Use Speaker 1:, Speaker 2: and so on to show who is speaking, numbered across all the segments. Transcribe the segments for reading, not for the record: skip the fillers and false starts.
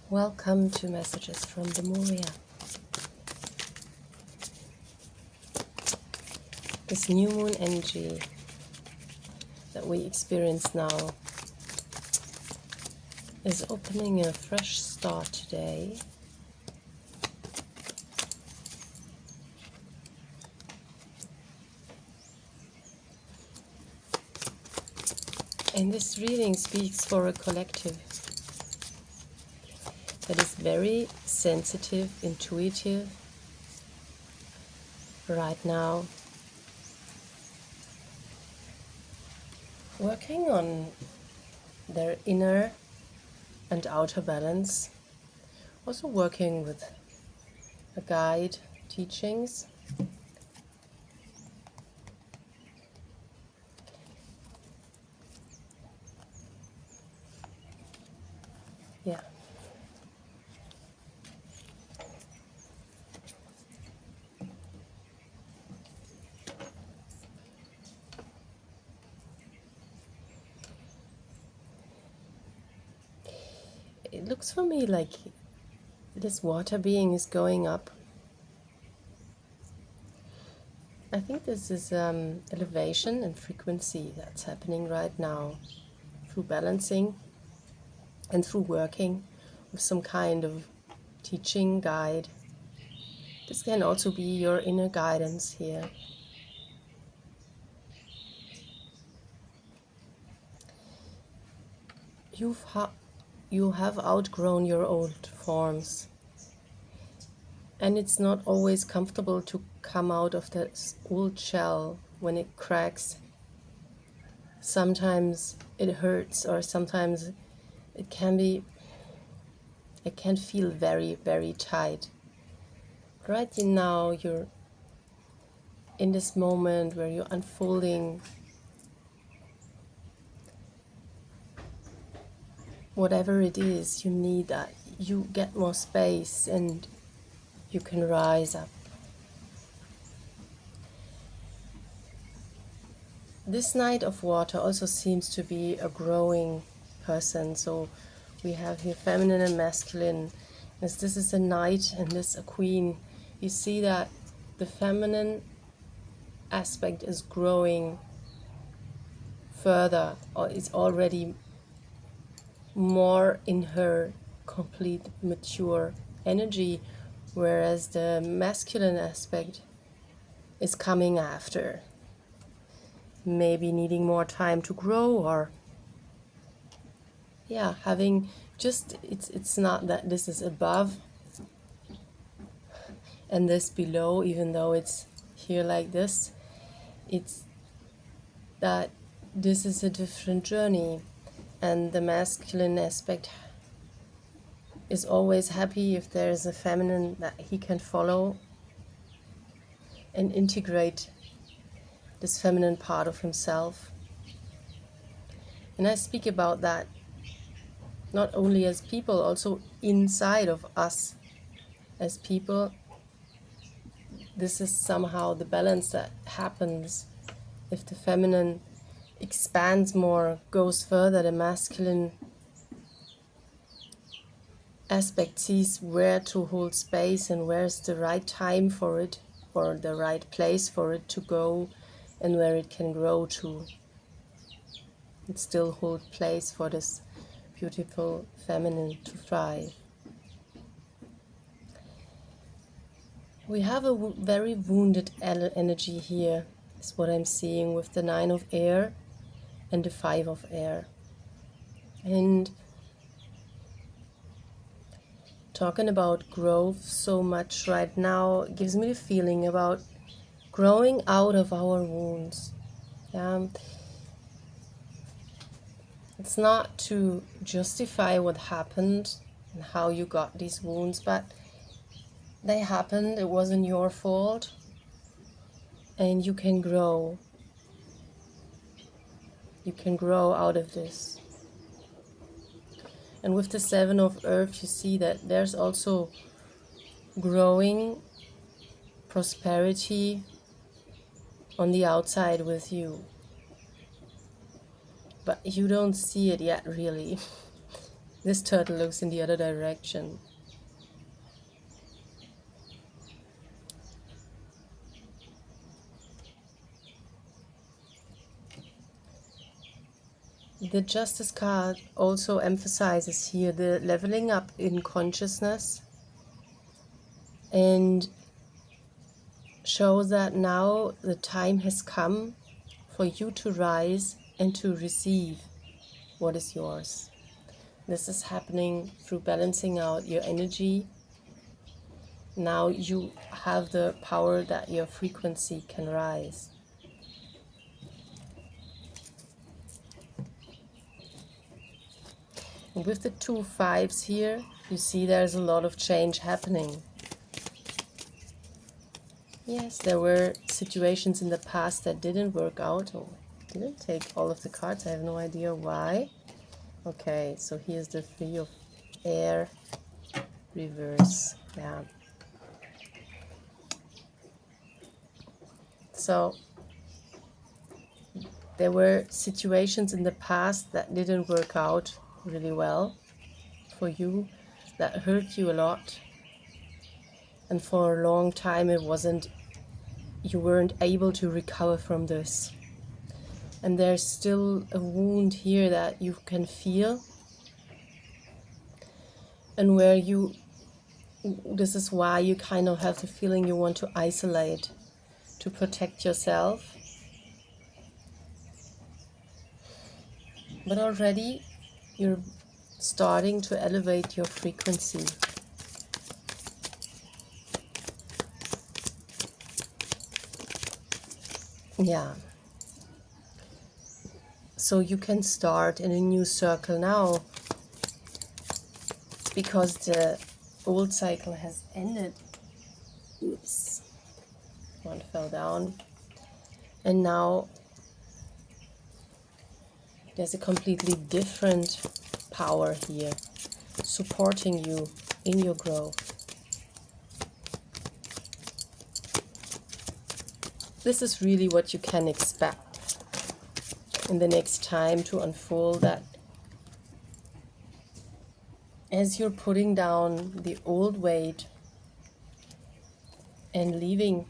Speaker 1: Welcome to Messages from Lemuria. This new moon energy that we experience now is opening a fresh start today. And this reading speaks for a collective that is very sensitive, intuitive right now, working on their inner and outer balance, also working with a guide, teachings. Yeah. It looks for me like this water being is going up. I think this is elevation and frequency that's happening right now through balancing and through working with some kind of teaching guide. This can also be your inner guidance here. You have outgrown your old forms, and it's not always comfortable to come out of that old shell when it cracks. Sometimes it hurts, or sometimes it can feel very, very tight. Right now you're in this moment where you're unfolding whatever it is you need, that you get more space and you can rise up. This Knight of Water also seems to be a growing person, so we have here feminine and masculine. As this is a knight and this a queen, you see that the feminine aspect is growing further, or is already more in her complete mature energy, whereas the masculine aspect is coming after, maybe needing more time to grow, or having just, it's not that this is above and this below, even though it's here like this. It's that this is a different journey, and the masculine aspect is always happy if there is a feminine that he can follow and integrate this feminine part of himself. And I speak about that not only as people, also inside of us as people. This is somehow the balance that happens. If the feminine expands more, goes further, the masculine aspect sees where to hold space and where's the right time for it, or the right place for it to go, and where it can grow to and still hold place for this beautiful feminine to thrive. We have a very wounded energy here, is what I'm seeing, with the 9 of air and the 5 of air. And talking about growth so much right now gives me the feeling about growing out of our wounds. It's not to justify what happened and how you got these wounds, but they happened, it wasn't your fault, and you can grow. You can grow out of this. And with the 7 of Earth, you see that there's also growing prosperity on the outside with you. But you don't see it yet, really. This turtle looks in the other direction. The Justice card also emphasizes here the leveling up in consciousness and shows that now the time has come for you to rise and to receive what is yours. This is happening through balancing out your energy. Now you have the power that your frequency can rise. And with the 2 5s here, you see there's a lot of change happening. Yes, there were situations in the past that didn't work out. Oh, I didn't take all of the cards. I have no idea why. Okay, so here's the 3 of air reverse. Yeah. So there were situations in the past that didn't work out really well for you, that hurt you a lot. And for a long time you weren't able to recover from this. And there's still a wound here that you can feel, and where this is why you kind of have the feeling you want to isolate, to protect yourself. But already you're starting to elevate your frequency. Yeah. So you can start in a new circle now, because the old cycle has ended. Oops. One fell down. And now there's a completely different power here, supporting you in your growth. This is really what you can expect in the next time to unfold, that as you're putting down the old weight and leaving,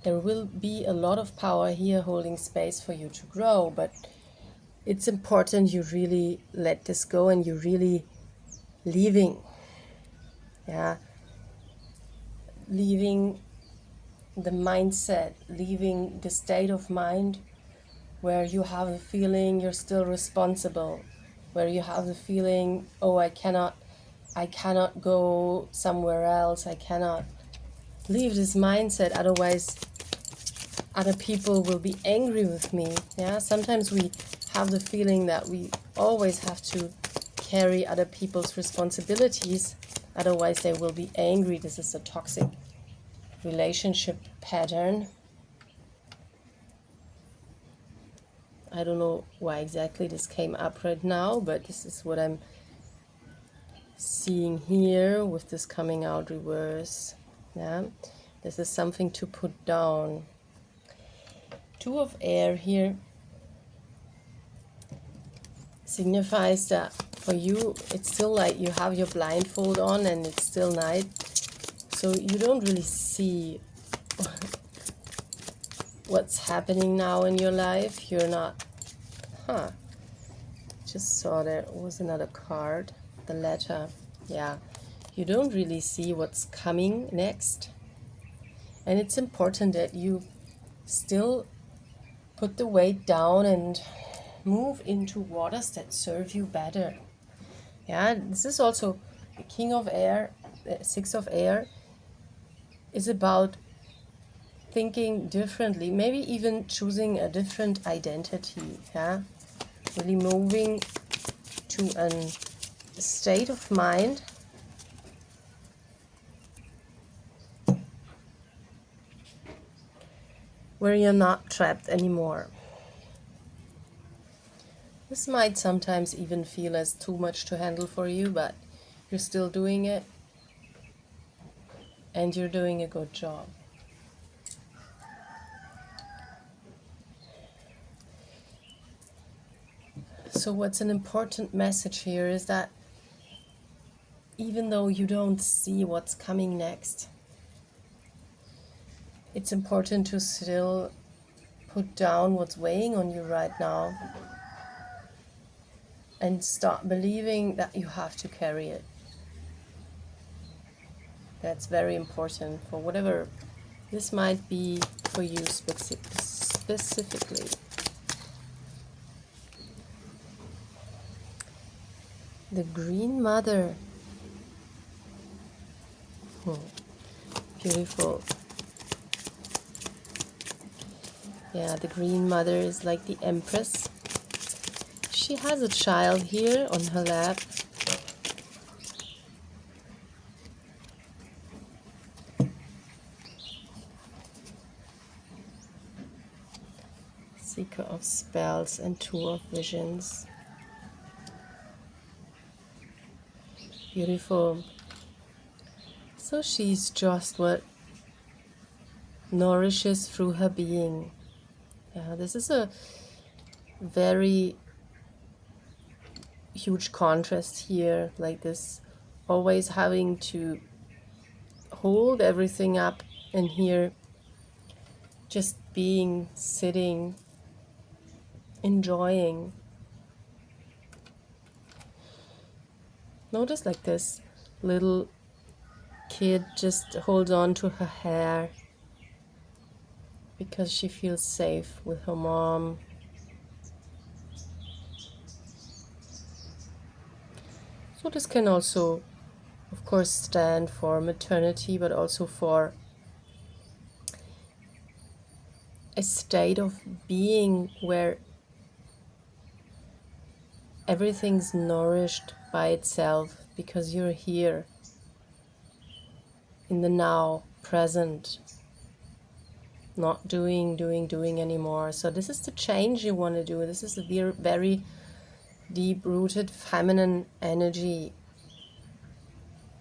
Speaker 1: there will be a lot of power here holding space for you to grow, but it's important you really let this go and you're really leaving. Yeah. Leaving the mindset, leaving the state of mind where you have the feeling you're still responsible, where you have the feeling, oh, I cannot go somewhere else, I cannot leave this mindset, otherwise other people will be angry with me. Yeah, sometimes we have the feeling that we always have to carry other people's responsibilities, otherwise they will be angry. This is a toxic relationship pattern. I don't know why exactly this came up right now, but this is what I'm seeing here with this coming out reverse. Yeah, this is something to put down. 2 of air here signifies that for you it's still like you have your blindfold on and it's still night, so you don't really see what's happening now in your life. You're not, just saw there was another card, the letter. Yeah, you don't really see what's coming next, and it's important that you still put the weight down and move into waters that serve you better. Yeah, this is also the King of Air, the 6 of Air, is about thinking differently, maybe even choosing a different identity. Yeah, really moving to a state of mind where you're not trapped anymore. This might sometimes even feel as too much to handle for you, but you're still doing it, and you're doing a good job. So what's an important message here is that even though you don't see what's coming next, it's important to still put down what's weighing on you right now and start believing that you have to carry it. That's very important for whatever this might be for you specifically. The Green Mother. Beautiful. Yeah, the Green Mother is like the Empress. She has a child here on her lap. Seeker of Spells and Two of Visions. Beautiful. So she's just what nourishes through her being. Yeah, this is a very huge contrast here, like this, always having to hold everything up, and here just being, sitting, enjoying. Notice like this little kid just holds on to her hair because she feels safe with her mom. So this can also, of course, stand for maternity, but also for a state of being where everything's nourished by itself because you're here in the now, present, not doing anymore. So this is the change you want to do. This is a very deep-rooted feminine energy,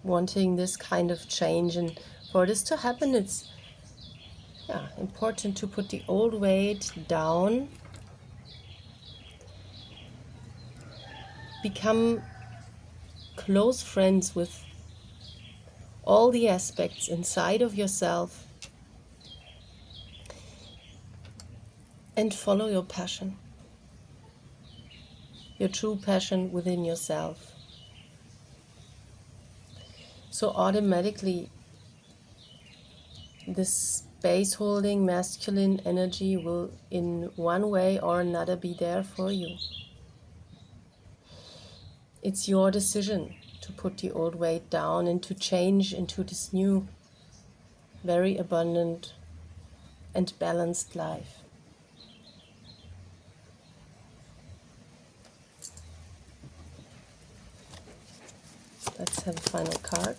Speaker 1: wanting this kind of change. And for this to happen, it's important to put the old weight down, become close friends with all the aspects inside of yourself, and follow your passion, your true passion within yourself. So automatically this space holding masculine energy will in one way or another be there for you. It's your decision to put the old weight down and to change into this new, very abundant and balanced life. Let's have a final card.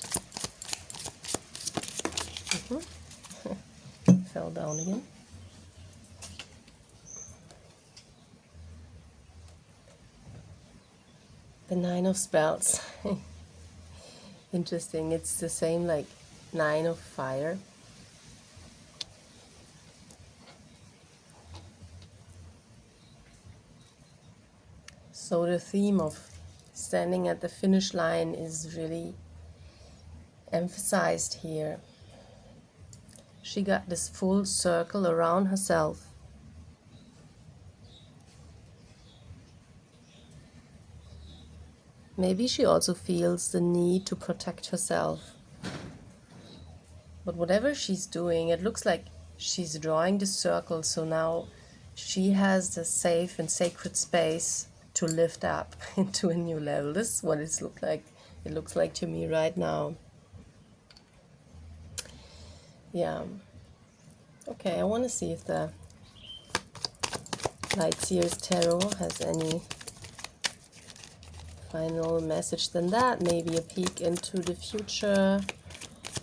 Speaker 1: Fell down again. The Nine of Spells. Interesting. It's the same like Nine of Fire. So the theme of standing at the finish line is really emphasized here. She got this full circle around herself. Maybe she also feels the need to protect herself. But whatever she's doing, it looks like she's drawing the circle, so now she has the safe and sacred space to lift up into a new level. This is what it looks like to me right now. Yeah. Okay, I want to see if the Lightseer's Tarot has any final message than that. Maybe a peek into the future.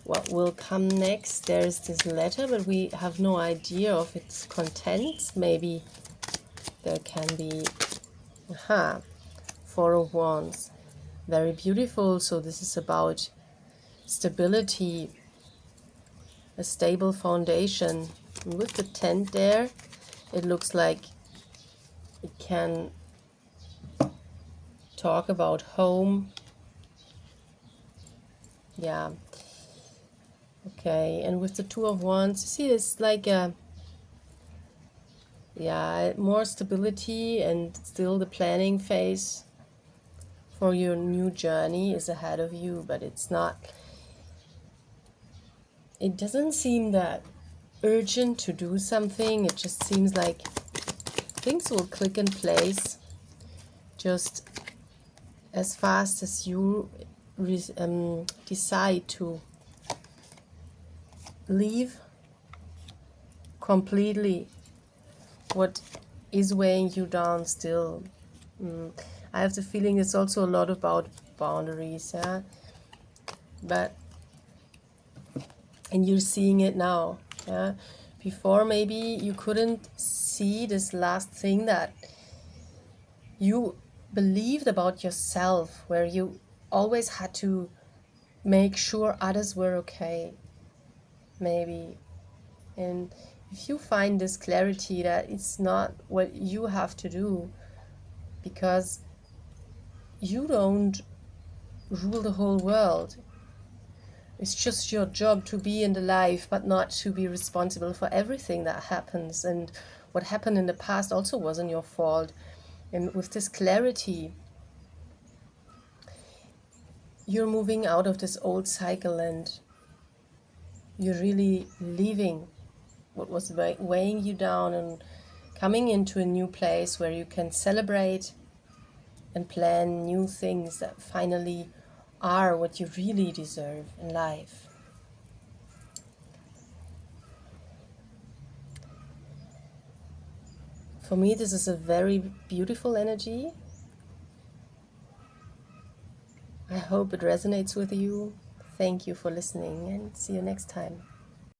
Speaker 1: What will come next? There's this letter, but we have no idea of its contents. Maybe there can be... Four of Wands. Very beautiful. So this is about stability, a stable foundation. And with the tent there, it looks like it can talk about home. Yeah. Okay, and with the Two of Wands, you see it's like a, yeah, more stability, and still the planning phase for your new journey is ahead of you, but it's not, it doesn't seem that urgent to do something. It just seems like things will click in place just as fast as you decide to leave completely what is weighing you down still. I have the feeling it's also a lot about boundaries, yeah. But and you're seeing it now, yeah. Before maybe you couldn't see this last thing that you believed about yourself, where you always had to make sure others were okay, maybe. And if you find this clarity that it's not what you have to do, because you don't rule the whole world. It's just your job to be in the life, but not to be responsible for everything that happens. And what happened in the past also wasn't your fault. And with this clarity, you're moving out of this old cycle, and you're really leaving what was weighing you down and coming into a new place where you can celebrate and plan new things that finally are what you really deserve in life. For me, this is a very beautiful energy. I hope it resonates with you. Thank you for listening, and see you next time.